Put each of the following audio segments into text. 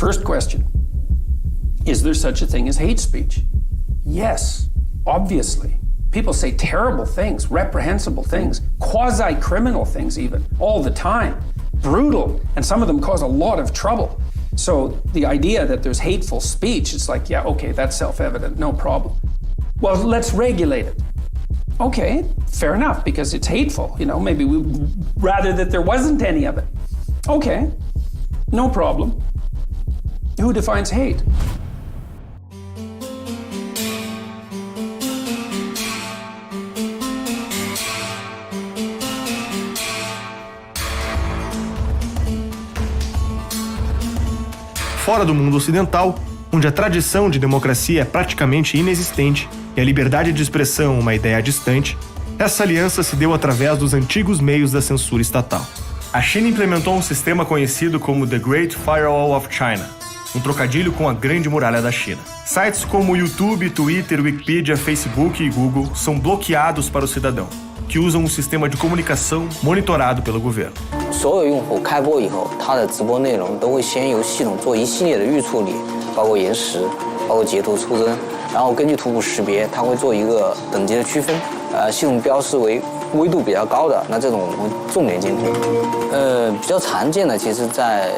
First question, is there such a thing as hate speech? Yes, obviously. People say terrible things, reprehensible things, quasi-criminal things even, all the time. Brutal, and some of them cause a lot of trouble. So the idea that there's hateful speech, it's like, yeah, okay, that's self-evident, no problem. Well, let's regulate it. Okay, fair enough, because it's hateful. You know, maybe we'd rather that there wasn't any of it. Okay, no problem. Who defines hate? Fora do mundo ocidental, onde a tradição de democracia é praticamente inexistente e a liberdade de expressão uma ideia distante, essa aliança se deu através dos antigos meios da censura estatal. A China implementou um sistema conhecido como The Great Firewall of China, um trocadilho com a Grande Muralha da China. Sites como YouTube, Twitter, Wikipedia, Facebook e Google são bloqueados para o cidadão, que usam um sistema de comunicação monitorado pelo governo. 所有用户开播以后，他的直播内容都会先由系统做一系列的预处理，包括延时，包括截图出征，然后根据图谱识别，它会做一个等级的区分。系统标示为微度比较高的，那这种我们重点监听。比较常见的，其实在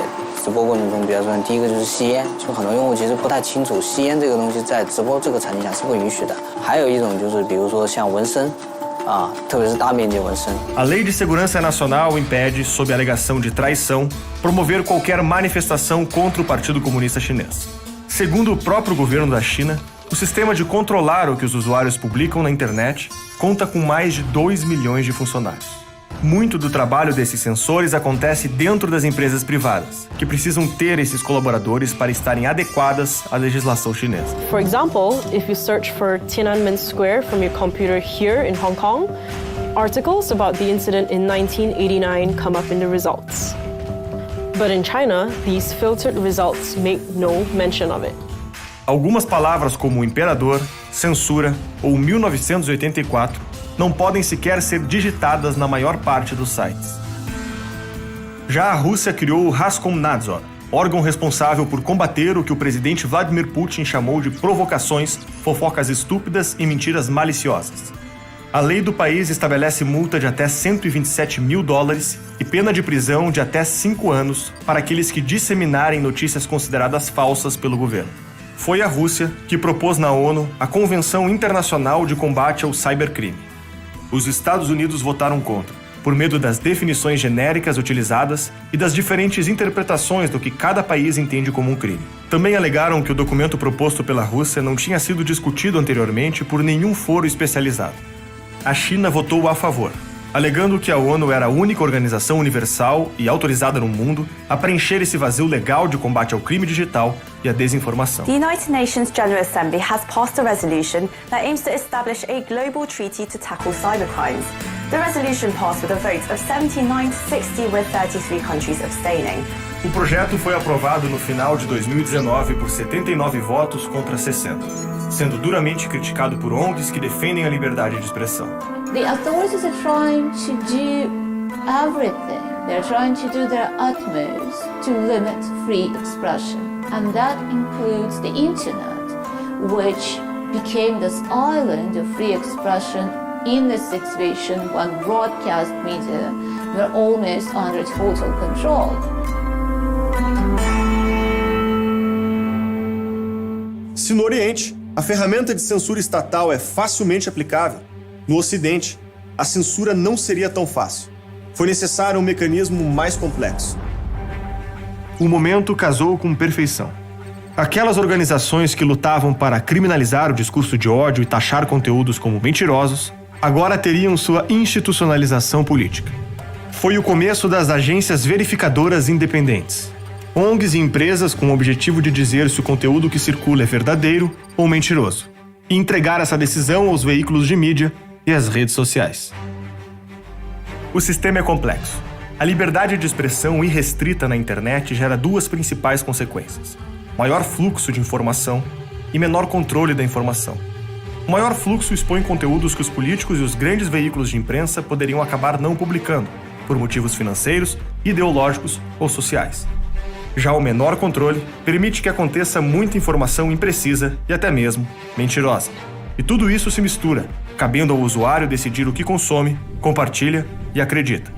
直播过程中比较说，第一个就是吸烟，就很多用户其实不太清楚吸烟这个东西在直播这个场景下是不允许的。还有一种就是比如说像纹身。特别是大面积纹身。A Lei de Segurança Nacional impede, sob a alegação de traição, promover qualquer manifestação contra o Partido Comunista Chinês. Segundo o próprio governo da China, o sistema de controlar o que os usuários publicam na internet conta com mais de 2 milhões de funcionários. Muito do trabalho desses censores acontece dentro das empresas privadas, que precisam ter esses colaboradores para estarem adequadas à legislação chinesa. For example, if you search for Tiananmen Square from your computer here in Hong Kong, articles about the incident in 1989 come up in the results. But in China, these filtered results make no mention of it. Algumas palavras como imperador, censura ou 1984 não podem sequer ser digitadas na maior parte dos sites. Já a Rússia criou o Raskomnadzor, órgão responsável por combater o que o presidente Vladimir Putin chamou de provocações, fofocas estúpidas e mentiras maliciosas. A lei do país estabelece multa de até $127 mil e pena de prisão de até 5 anos para aqueles que disseminarem notícias consideradas falsas pelo governo. Foi a Rússia que propôs na ONU a Convenção Internacional de Combate ao Cybercrime. Os Estados Unidos votaram contra, por medo das definições genéricas utilizadas e das diferentes interpretações do que cada país entende como um crime. Também alegaram que o documento proposto pela Rússia não tinha sido discutido anteriormente por nenhum foro especializado. A China votou a favor, alegando que a ONU era a única organização universal e autorizada no mundo a preencher esse vazio legal de combate ao crime digital e à desinformação. The United Nations General Assembly has passed a resolution that aims to establish a global treaty to tackle cybercrimes. The resolution passed with a vote of 79 to 60, with 33 countries abstaining. O projeto foi aprovado no final de 2019 por 79 votos contra 60, sendo duramente criticado por ONGs que defendem a liberdade de expressão. The authorities are trying to do everything. They're trying to do their utmost to limit free expression. And that includes the internet, which became this island of free expression in this situation when broadcast media were almost under total control. Se no Oriente, a ferramenta de censura estatal é facilmente aplicável, no Ocidente, a censura não seria tão fácil. Foi necessário um mecanismo mais complexo. O momento casou com perfeição. Aquelas organizações que lutavam para criminalizar o discurso de ódio e taxar conteúdos como mentirosos, agora teriam sua institucionalização política. Foi o começo das agências verificadoras independentes, ONGs e empresas com o objetivo de dizer se o conteúdo que circula é verdadeiro ou mentiroso, e entregar essa decisão aos veículos de mídia e às redes sociais. O sistema é complexo. A liberdade de expressão irrestrita na internet gera duas principais consequências: maior fluxo de informação e menor controle da informação. O maior fluxo expõe conteúdos que os políticos e os grandes veículos de imprensa poderiam acabar não publicando, por motivos financeiros, ideológicos ou sociais. Já o menor controle permite que aconteça muita informação imprecisa e até mesmo mentirosa. E tudo isso se mistura, cabendo ao usuário decidir o que consome, compartilha e acredita.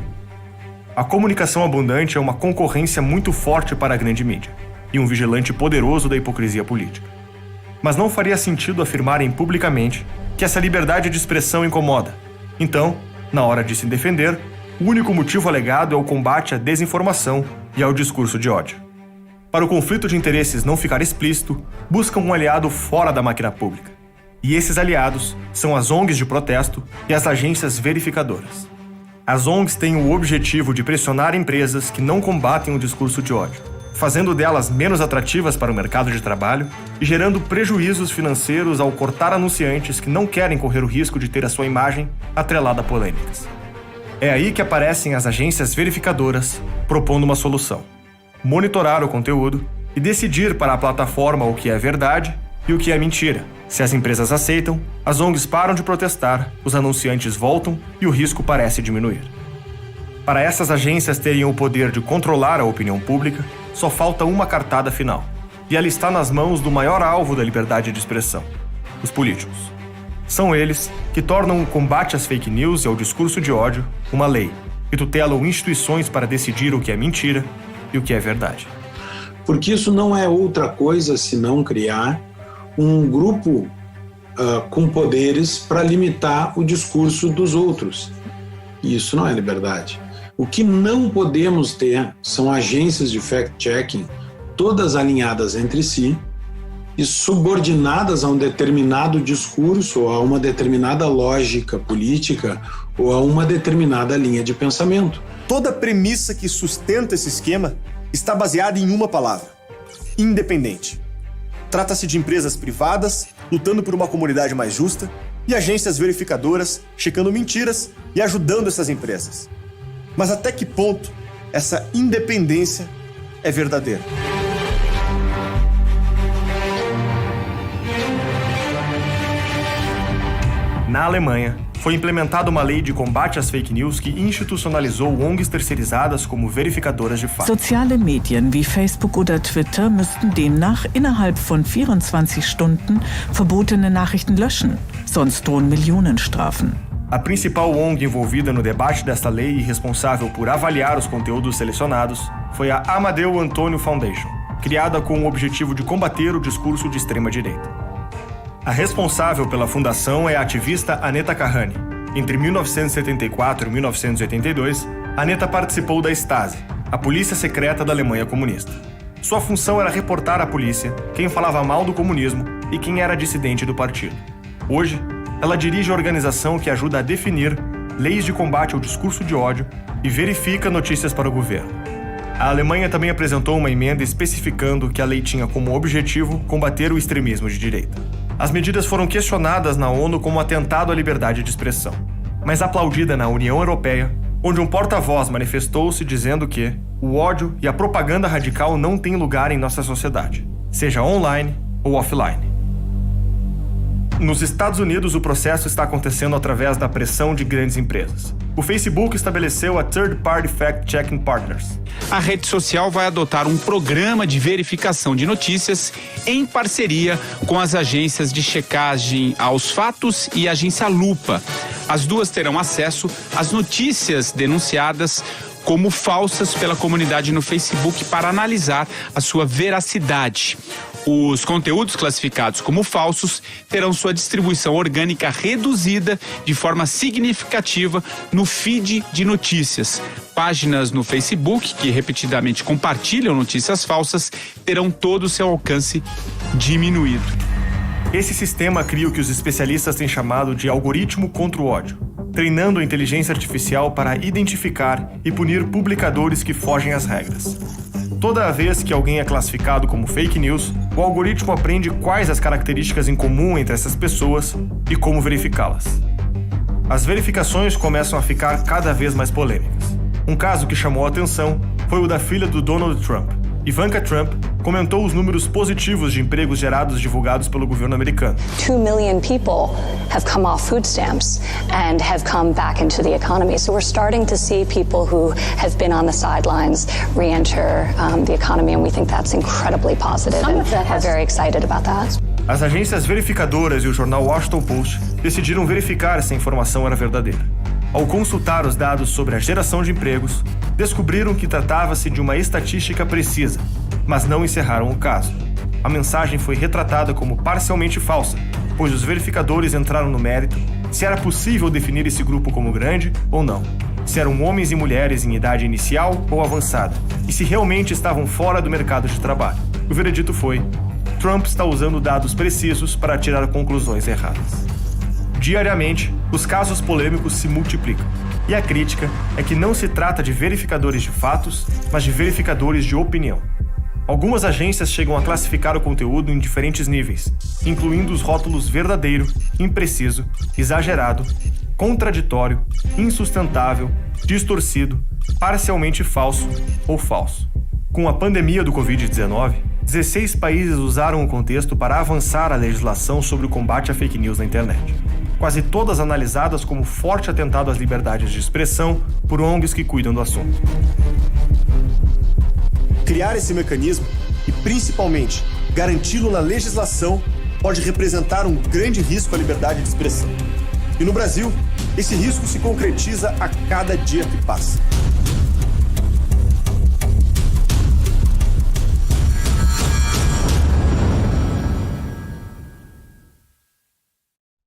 A comunicação abundante é uma concorrência muito forte para a grande mídia e um vigilante poderoso da hipocrisia política. Mas não faria sentido afirmarem publicamente que essa liberdade de expressão incomoda. Então, na hora de se defender, o único motivo alegado é o combate à desinformação e ao discurso de ódio. Para o conflito de interesses não ficar explícito, buscam um aliado fora da máquina pública. E esses aliados são as ONGs de protesto e as agências verificadoras. As ONGs têm o objetivo de pressionar empresas que não combatem o discurso de ódio, fazendo delas menos atrativas para o mercado de trabalho e gerando prejuízos financeiros ao cortar anunciantes que não querem correr o risco de ter a sua imagem atrelada a polêmicas. É aí que aparecem as agências verificadoras, propondo uma solução: monitorar o conteúdo e decidir para a plataforma o que é verdade e o que é mentira. Se as empresas aceitam, as ONGs param de protestar, os anunciantes voltam e o risco parece diminuir. Para essas agências terem o poder de controlar a opinião pública, só falta uma cartada final. E ela está nas mãos do maior alvo da liberdade de expressão: os políticos. São eles que tornam o combate às fake news e ao discurso de ódio uma lei, e tutelam instituições para decidir o que é mentira e o que é verdade. Porque isso não é outra coisa senão criar um grupo com poderes para limitar o discurso dos outros. E isso não é liberdade. O que não podemos ter são agências de fact-checking, todas alinhadas entre si e subordinadas a um determinado discurso, ou a uma determinada lógica política, ou a uma determinada linha de pensamento. Toda premissa que sustenta esse esquema está baseada em uma palavra: independente. Trata-se de empresas privadas lutando por uma comunidade mais justa e agências verificadoras checando mentiras e ajudando essas empresas. Mas até que ponto essa independência é verdadeira? Na Alemanha, foi implementada uma lei de combate às fake news que institucionalizou ONGs terceirizadas como verificadoras de fato. Soziale Medien wie Facebook oder Twitter müssten demnach innerhalb von 24 Stunden verbotene Nachrichten löschen, sonst drohen Millionenstrafen. A principal ONG envolvida no debate desta lei e responsável por avaliar os conteúdos selecionados foi a Amadeu Antonio Foundation, criada com o objetivo de combater o discurso de extrema-direita. A responsável pela fundação é a ativista Aneta Kahane. Entre 1974 e 1982, Aneta participou da Stasi, a polícia secreta da Alemanha comunista. Sua função era reportar à polícia quem falava mal do comunismo e quem era dissidente do partido. Hoje, ela dirige a organização que ajuda a definir leis de combate ao discurso de ódio e verifica notícias para o governo. A Alemanha também apresentou uma emenda especificando que a lei tinha como objetivo combater o extremismo de direita. As medidas foram questionadas na ONU como atentado à liberdade de expressão, mas aplaudida na União Europeia, onde um porta-voz manifestou-se dizendo que o ódio e a propaganda radical não têm lugar em nossa sociedade, seja online ou offline. Nos Estados Unidos, o processo está acontecendo através da pressão de grandes empresas. O Facebook estabeleceu a Third Party Fact-Checking Partners. A rede social vai adotar um programa de verificação de notícias em parceria com as agências de checagem aos fatos e a agência Lupa. As duas terão acesso às notícias denunciadas como falsas pela comunidade no Facebook para analisar a sua veracidade. Os conteúdos classificados como falsos terão sua distribuição orgânica reduzida de forma significativa no feed de notícias. Páginas no Facebook que repetidamente compartilham notícias falsas terão todo o seu alcance diminuído. Esse sistema cria o que os especialistas têm chamado de algoritmo contra o ódio, treinando a inteligência artificial para identificar e punir publicadores que fogem às regras. Toda vez que alguém é classificado como fake news, o algoritmo aprende quais as características em comum entre essas pessoas e como verificá-las. As verificações começam a ficar cada vez mais polêmicas. Um caso que chamou a atenção foi o da filha do Donald Trump, Ivanka Trump comentou os números positivos de empregos gerados divulgados pelo governo americano. 2 million people have come off food stamps and have come back into the economy. So we're starting to see people who have been on the sidelines re-enter the economy, and we think that's incredibly positive, and we're very excited about that. As agências verificadoras e o jornal Washington Post decidiram verificar se a informação era verdadeira. Ao consultar os dados sobre a geração de empregos, descobriram que tratava-se de uma estatística precisa, mas não encerraram o caso. A mensagem foi retratada como parcialmente falsa, pois os verificadores entraram no mérito se era possível definir esse grupo como grande ou não, se eram homens e mulheres em idade inicial ou avançada, e se realmente estavam fora do mercado de trabalho. O veredito foi: Trump está usando dados precisos para tirar conclusões erradas. Diariamente, os casos polêmicos se multiplicam. E a crítica é que não se trata de verificadores de fatos, mas de verificadores de opinião. Algumas agências chegam a classificar o conteúdo em diferentes níveis, incluindo os rótulos verdadeiro, impreciso, exagerado, contraditório, insustentável, distorcido, parcialmente falso ou falso. Com a pandemia do Covid-19, 16 países usaram o contexto para avançar a legislação sobre o combate à fake news na internet. Quase todas analisadas como forte atentado às liberdades de expressão por ONGs que cuidam do assunto. Criar esse mecanismo e, principalmente, garanti-lo na legislação pode representar um grande risco à liberdade de expressão. E no Brasil, esse risco se concretiza a cada dia que passa.